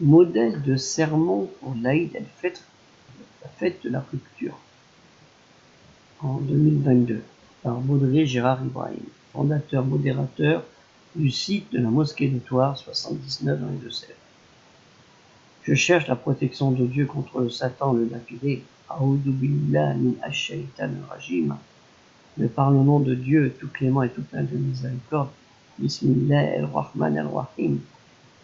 Modèle de sermon pour l'Aïd el-Fitr, la fête de la rupture, en 2022, par Baudelaire Gérard Ibrahim, fondateur modérateur du site de la mosquée d'Étoile 79 dans les Deux-Sèvres. Je cherche la protection de Dieu contre le Satan, le lapidé. A'oudou billahi min ash-shaytanir rajim. Mais par le nom de Dieu, tout clément et tout plein de miséricorde. Bismillahir-Rahmanir-Rahim.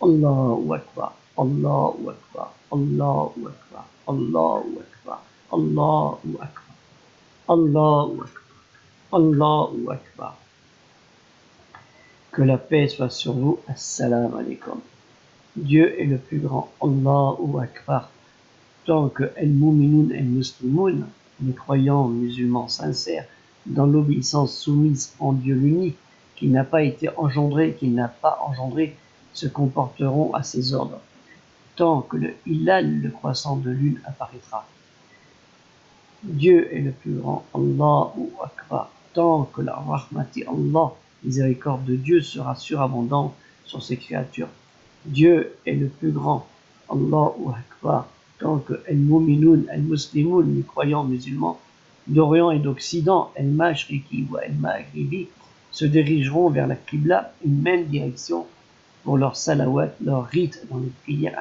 Allahu Akbar, Allahu Akbar, Allahu Akbar, Allahu Akbar, Allahu Akbar, Allahu Akbar, Allahu Akbar. Que la paix soit sur vous. Assalamu alaikum. Dieu est le plus grand. Allahu Akbar. Tant que el-Mu'minun el-Muslimoun, les croyants musulmans sincères, dans l'obéissance soumise en Dieu l'unique, qui n'a pas été engendré, qui n'a pas engendré, se comporteront à ses ordres, tant que le hilal, le croissant de lune, apparaîtra. Dieu est le plus grand. Allahu Akbar. Tant que la rahmati Allah, miséricorde de Dieu, sera surabondante sur ses créatures. Dieu est le plus grand. Allahu Akbar. Tant que el-Mu'minun, el-Muslimoun, les croyants musulmans d'Orient et d'Occident, el-Mashriki ou el-Maghribi, se dirigeront vers la Qibla, une même direction pour leur salawat, leur rite dans les prières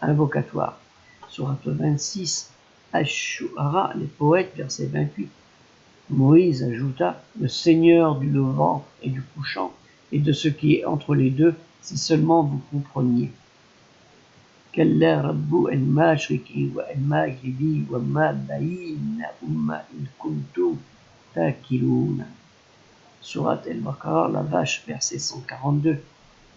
invocatoires. Sourate 26, Ash-Shu'ara, les poètes, verset 28. Moïse ajouta, le Seigneur du levant et du couchant, et de ce qui est entre les deux, si seulement vous compreniez. Kalla rabbu al-mashriqi wa al-maghribi wa ma baynahuma in kuntum taqiloun. Sourate al-Baqarah, la vache, verset 142.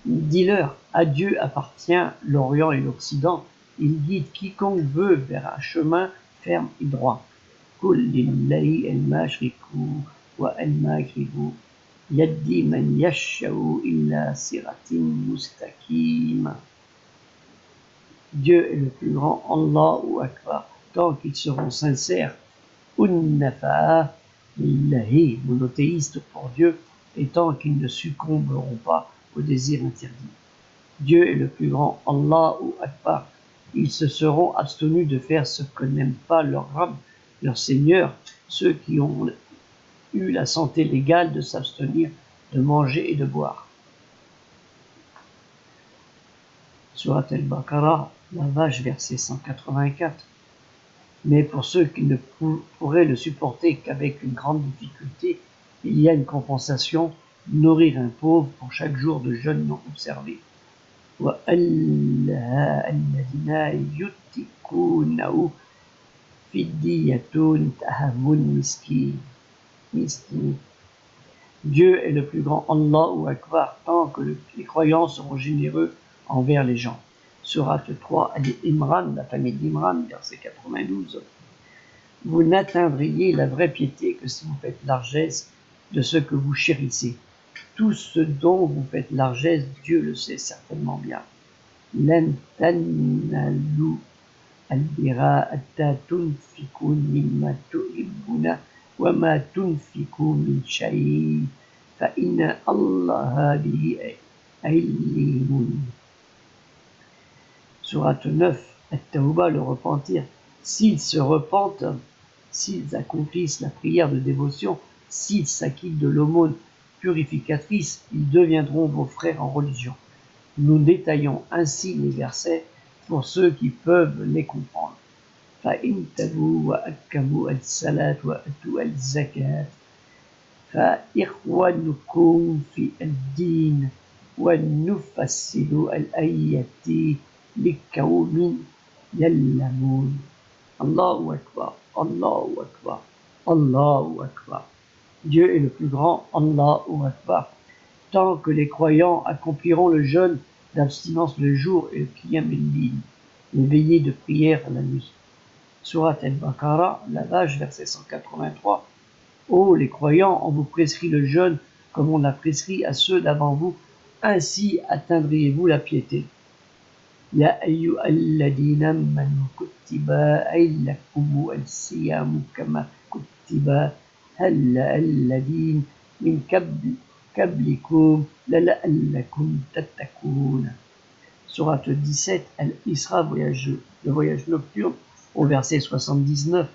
Dis-leur, à Dieu appartient l'Orient et l'Occident. Il guide quiconque veut vers un chemin ferme et droit. Kul lillahi al-mashriqu wa al-maghribu yaddi man yasha'u illa siratin mustaqim. Dieu est le plus grand. Allahu Akbar. Tant qu'ils seront sincères, unnafa'a lillahi, monothéistes pour Dieu, et tant qu'ils ne succomberont pas au désir interdit. Dieu est le plus grand. Allahu Akbar. Ils se seront abstenus de faire ce que n'aiment pas leur Rabb, leur Seigneur, ceux qui ont eu la santé légale de s'abstenir de manger et de boire. Sourate al-Baqarah, la vache, verset 184. Mais pour ceux qui ne pourraient le supporter qu'avec une grande difficulté, il y a une compensation, nourrir un pauvre pour chaque jour de jeûne non observé. وَأَلَّهَا الَّذِينَ يُتِّقُونَهُ فِدِيَّةٌ تَهَمُّ miskin. Dieu est le plus grand. Allahu Akbar. Tant que les croyants seront généreux envers les gens. Sourate 3, Al-Imran, la famille d'Imran, verset 92. Vous n'atteindriez la vraie piété que si vous faites largesse de ce que vous chérissez. Tout ce dont vous faites largesse, Dieu le sait certainement bien. Lan tannalu al-birra hatta tunfiqu mimma tuhibbuna wa ma tunfiqu min shay'in fa inna Allaha bihi alimun. Sourate 9, At-Tawbah, le repentir. S'ils se repentent, s'ils accomplissent la prière de dévotion, s'ils s'acquittent de l'aumône purificatrice, ils deviendront vos frères en religion. Nous détaillons ainsi les versets pour ceux qui peuvent les comprendre. فَإِن تَابُوا وَأَقَامُوا الصَّلَاةَ وَآتَوُا الزَّكَاةَ فَإِخْوَانُكُمْ فِي الدِّينِ وَنُفَصِّلُ الْآيَاتِ لِقَوْمٍ يَعْلَمُونَ. Allahu Akbar, Allahu Akbar, Allahu Akbar. Dieu est le plus grand. Allahu Akbar. Tant que les croyants accompliront le jeûne d'abstinence le jour et le qiyam al-layl, les veillées de prière la nuit. Sourate al-Baqarah, la vache, verset 183. Ô les croyants, on vous prescrit le jeûne comme on l'a prescrit à ceux d'avant vous, ainsi atteindriez-vous la piété. Ya ayyuhalladhina amanu kutiba alaykumu al-siyamu kama kutiba ala alladhina min qablikum la'allakum tattaqun. Sourate 17, Al-Isra, le voyage nocturne, au verset 79,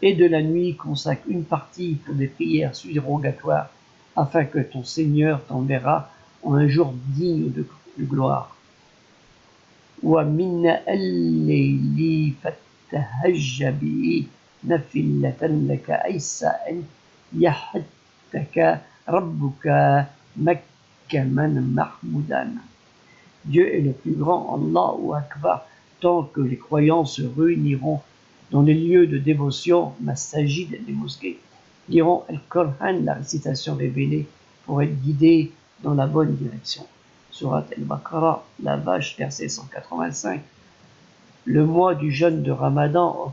et de la nuit consacre une partie pour des prières surrogatoires, afin que ton Seigneur t'enverra en un jour digne de gloire. Wa minna al-layli fattahajja bihi nafillatan laka aisa an yahattaka rabbuka makkaman mahmoudan. Dieu est le plus grand, Allahu Akbar, tant que les croyants se réuniront dans les lieux de dévotion, masajid, les mosquées, diront Al-Qur'an, la récitation révélée, pour être guidés dans la bonne direction. Surat Al-Baqarah, la vache, verset 185. Le mois du jeûne de Ramadan,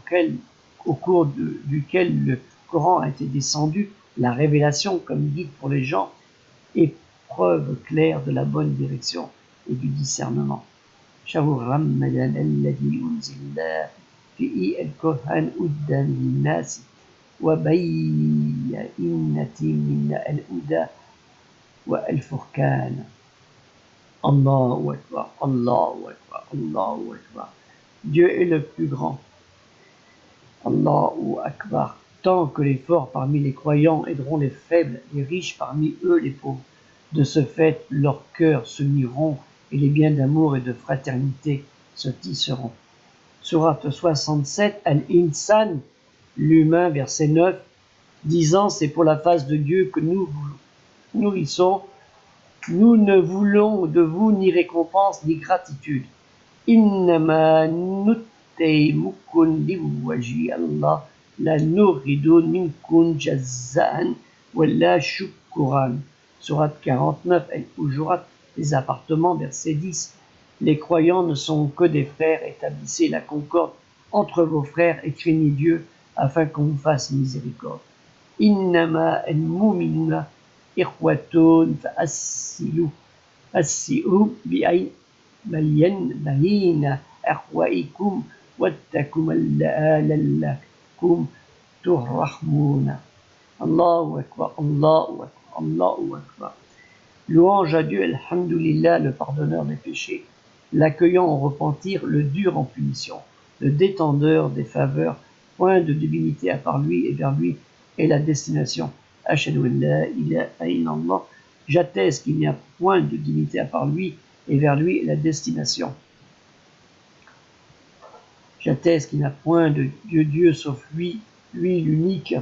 au cours duquel le Coran a été descendu, la révélation comme guide pour les gens, et preuve claire de la bonne direction et du discernement. Shahur Ramadan alladhi unzila fihi al-Qur'an hudan lin-nas wa bayyinatin min al-huda wa al-furqan. Allahu Akbar, Allahu Akbar, Allahu Akbar. Dieu est le plus grand. Allahu Akbar. Tant que les forts parmi les croyants aideront les faibles, les riches parmi eux les pauvres. De ce fait, leurs cœurs se uniront et les biens d'amour et de fraternité se tisseront. Sourate 67, Al-Insan, l'humain, verset 9, disant, c'est pour la face de Dieu que nous nourrissons. Nous ne voulons de vous ni récompense ni gratitude. Innama nut'imukum liwajhi Allah la nuridu minkum jazza'an wala shukran. Sourate 49, Al-Hujurat, les appartements, verset 10. Les croyants ne sont que des frères, établissez la concorde entre vos frères et craignez Dieu afin qu'on vous fasse miséricorde. Innama al-mu'minuna ikhwatun fa'assilu bayna akhwaikum wattakum la'allakum turrahmuna. Allahu Akbar, Allahu Akbar, Allahu Akbar. Louange à Dieu, Alhamdulillah, le pardonneur des péchés, l'accueillant en repentir, le dur en punition, le détendeur des faveurs, point de divinité à part lui et vers lui est la destination. Ashhadu an la ilaha illallah, j'atteste qu'il n'y a point de divinité à part lui et vers lui est la destination. J'atteste qu'il n'y a point de Dieu sauf lui, lui l'unique.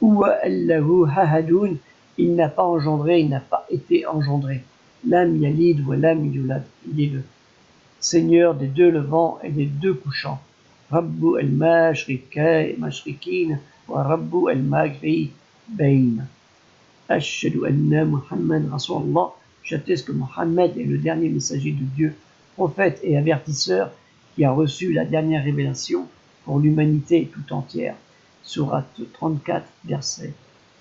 Huwa allahu ahadun, il n'a pas engendré, il n'a pas été engendré. Lam yalid wa lam yulad, il est le Seigneur des deux levants et des deux couchants. Rabbu al-mashrikin wa Rabbu al-maghribain. Ashhadu anna Muhammad Rasulullah, j'atteste que Mohammed est le dernier messager de Dieu, prophète et avertisseur qui a reçu la dernière révélation pour l'humanité tout entière. Sourate 34, verset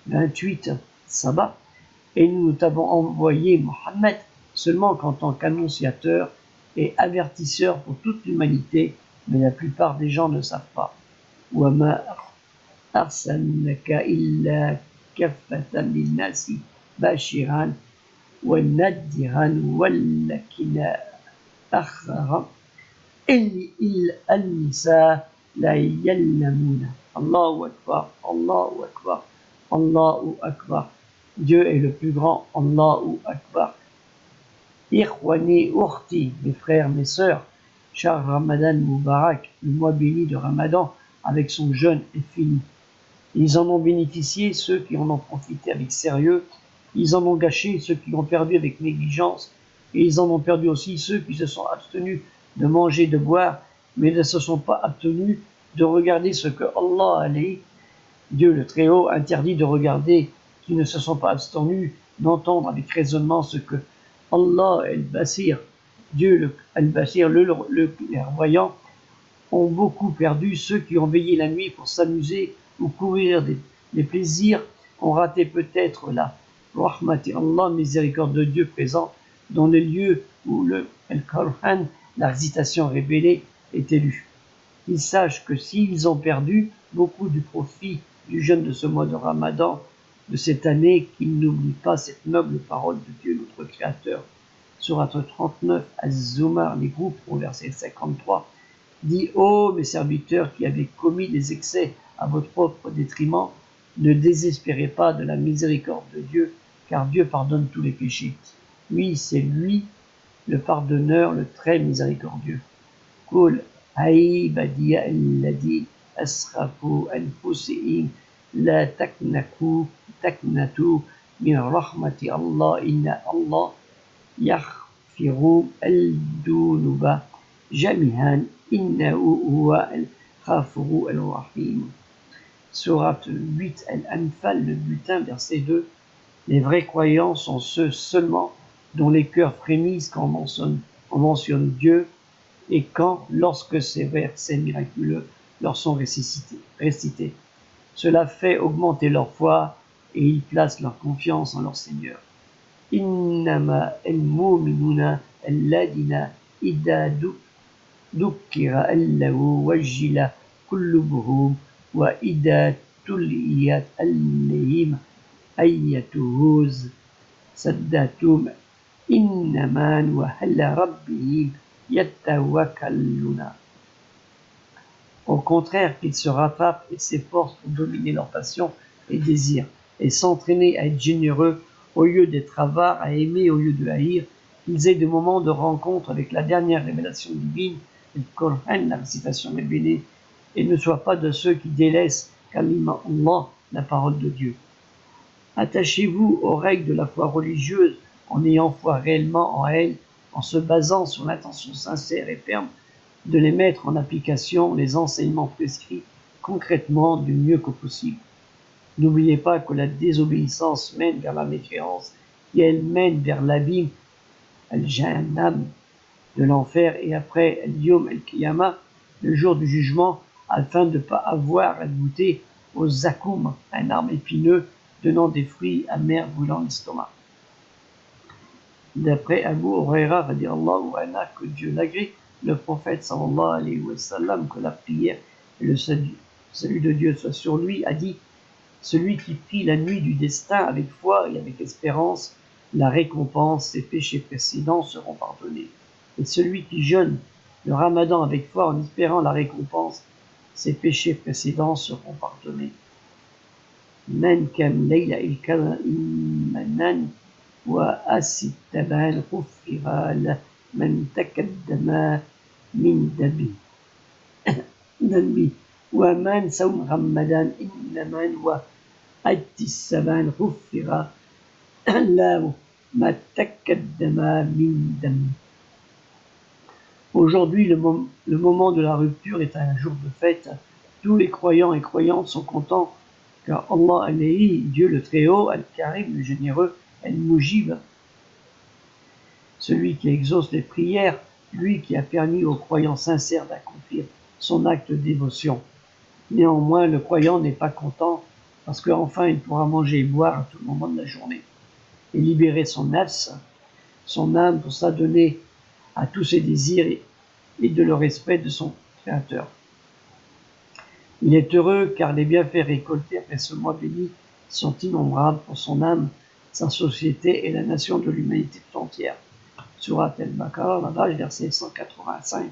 28, Sabah. Et nous t'avons envoyé Mohammed seulement qu'en tant qu'annonciateur et avertisseur pour toute l'humanité, mais la plupart des gens ne savent pas. Wa ma arsalnaka illa kaffatan linnasi bashiran wa naddiran walakinna akhara al-nisa la yallamuna. Allahu Akbar, Allahu Akbar, Allahu Akbar. Dieu est le plus grand, Allahu Akbar. Ikhwani Urti, mes frères, mes sœurs, Shahr Ramadan Mubarak, le mois béni de Ramadan, avec son jeûne est fini. Ils en ont bénéficié, ceux qui en ont profité avec sérieux, ils en ont gâché, ceux qui ont perdu avec négligence, et ils en ont perdu aussi ceux qui se sont abstenus de manger, de boire, mais ne se sont pas abstenus de regarder ce que Allah, Dieu le Très-Haut, interdit de regarder, qui ne se sont pas abstenus d'entendre avec raisonnement ce que Allah el-Basir, Dieu el-Basir, le clairvoyant, ont beaucoup perdu. Ceux qui ont veillé la nuit pour s'amuser ou courir des plaisirs ont raté peut-être la rahmati Allah, miséricorde de Dieu présent dans les lieux où le Al-Qur'an, la récitation révélée, est élue. Ils sachent que s'ils ont perdu beaucoup du profit du jeûne de ce mois de Ramadan, de cette année, qu'ils n'oublient pas cette noble parole de Dieu, notre Créateur. Sourate 39, Az-Zumar, les groupes, au verset 53, dit « Ô mes serviteurs qui avez commis des excès à votre propre détriment, ne désespérez pas de la miséricorde de Dieu, car Dieu pardonne tous les péchés. Oui, c'est lui, le pardonneur, le très miséricordieux. » قل عبادي الذين أسرفوا أنفسهم لا تقنطوا من رحمة الله إن الله يغفر الذنوب جميعا إنه هو الغفور الرحيم. Sourate 8 Al-Anfal, le butin, verset 2. Les vrais croyants sont ceux seulement dont les cœurs frémissent quand on mentionne Dieu et lorsque ces versets miraculeux leur sont récités. Cela fait augmenter leur foi et ils placent leur confiance en leur Seigneur. Innama al-mu'minuna alladina idha dukkira allahu wajila qulubuhum wa idha tuliyat alayhim ayatuhu saddatum innaman wa ala rabbihim yattawakkaluna. Au contraire, qu'ils se rattrapent et s'efforcent pour dominer leurs passions et désirs, et s'entraîner à être généreux au lieu d'être avares, à aimer au lieu de haïr, qu'ils aient des moments de rencontre avec la dernière révélation divine, le Coran, la récitation révélée, et ne soient pas de ceux qui délaissent kalima Allah, la parole de Dieu. Attachez-vous aux règles de la foi religieuse en ayant foi réellement en elle, en se basant sur l'intention sincère et ferme de les mettre en application, les enseignements prescrits concrètement du mieux que possible. N'oubliez pas que la désobéissance mène vers la mécréance et elle mène vers l'abîme, al-Jahannam, de l'enfer, et après al-Yom al-Qiyamah, le jour du jugement, afin de ne pas avoir à goûter au zakoum, un arbre épineux donnant des fruits amers brûlant l'estomac. D'après Abu Huraira, radiallahu anhu, que Dieu l'agrée, le prophète sallallahu alayhi wa sallam, que la prière et le salut de Dieu soit sur lui, a dit « Celui qui prie la nuit du destin avec foi et avec espérance, la récompense, ses péchés précédents seront pardonnés. Et celui qui jeûne le ramadan avec foi en espérant la récompense, ses péchés précédents seront pardonnés. » Man kam layla il-kadha imanan wa asittaban ghufira lahu man taqaddama min dambi wa man sawm ramadan innaman wa attisaban ghufira lahu ma taqaddama min dambi. Aujourd'hui, le moment de la rupture est un jour de fête. Tous les croyants et croyantes sont contents, car Allah alayhi, Dieu le Très-Haut, Al-Karim, le Généreux, Al-Mujib, celui qui exauce les prières, lui qui a permis aux croyants sincères d'accomplir son acte de dévotion. Néanmoins, le croyant n'est pas content, parce qu'enfin il pourra manger et boire à tout moment de la journée, et libérer son nafs, son âme, pour s'adonner à tous ses désirs et de le respect de son Créateur. Il est heureux car les bienfaits récoltés après ce mois béni sont innombrables pour son âme, sa société et la nation de l'humanité tout entière. Sourate Al-Baqarah, la page verset 185.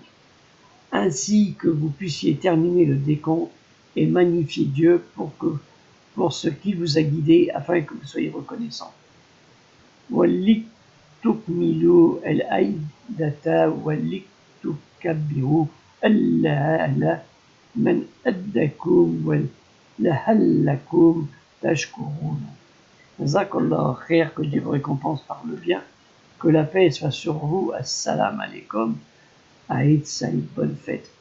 Ainsi que vous puissiez terminer le décompte et magnifier Dieu pour ce qui vous a guidé afin que vous soyez reconnaissants. Tukmilu al-aidata wa liktukabbiru Allah ala man addakum wa lahallakum tashkurun. Jazakallahu khair, que Dieu vous récompense par le bien, que la paix soit sur vous. Assalamu alaikum, Aïd Saïd, bonne fête.